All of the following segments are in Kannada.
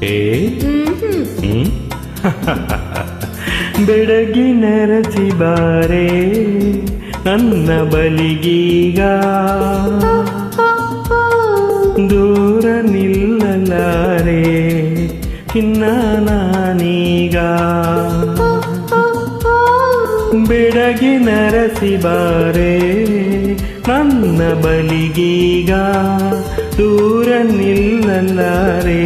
ಏ ಬೆಡಗಿನ ರಚಿ ಬಾರೆ ನನ್ನ ಬಲಿಗೀಗ ದೂರ ನಿಲ್ಲಲಾರೆ ಚಿನ್ನ ನಾನೀಗ ಬೆಡಗಿನ ರಚಿ ಬಾರೆ ನನ್ನ ಬಲಿಗೀಗ ದೂರ ನಿಲ್ಲಲಾರೆ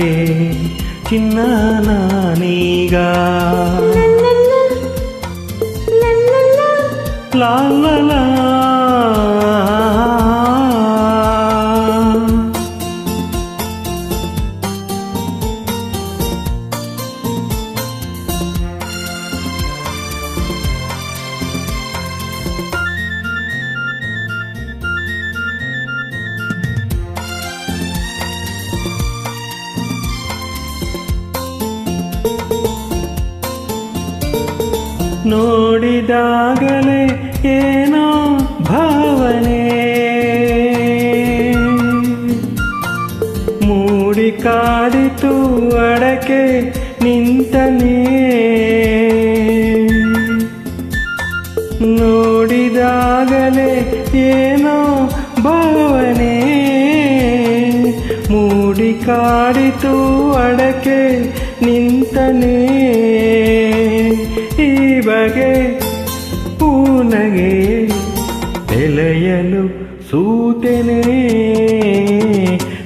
ಚಿನ್ನ ನಾನೀಗ ಲಾ ಲಾ ಲಾ ನೋಡಿದಾಗಲೇ ಏನೋ ಭಾವನೆ ಮೂಡಿ ಕಾಡಿತು ಅಡಕೆ ನಿಂತನೇ ನೋಡಿದಾಗಲೇ ಏನೋ ಭಾವನೆ ಮೂಡಿ ಕಾಡಿತು ಅಡಕೆ ನಿಂತನೇ ಈ ಬಗೆ ಪೂನಗೆ ಎಲೆಯಲು ಸೂತೆನೆ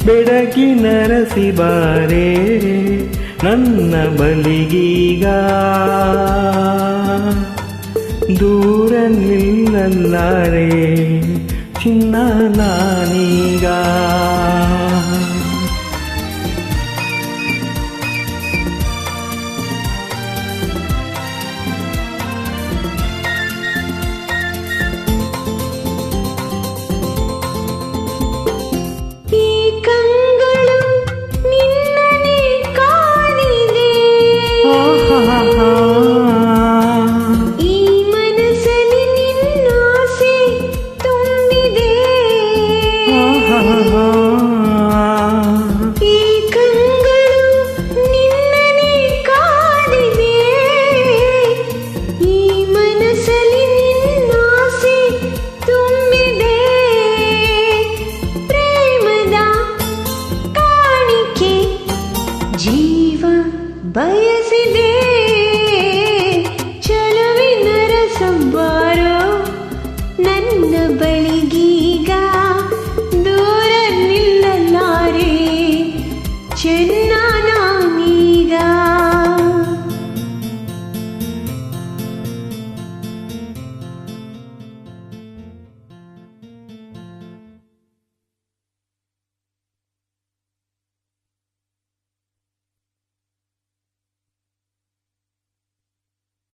ಬೆಡಗಿನ ರಸಿ ಬಾರೆ ನನ್ನ ಬಲಿಗೀಗ ದೂರ ನಿಲ್ಲಲಾರೆ ಚಿನ್ನ ನಾನೀಗ ಜೀವ ಬಯಸಿದೆ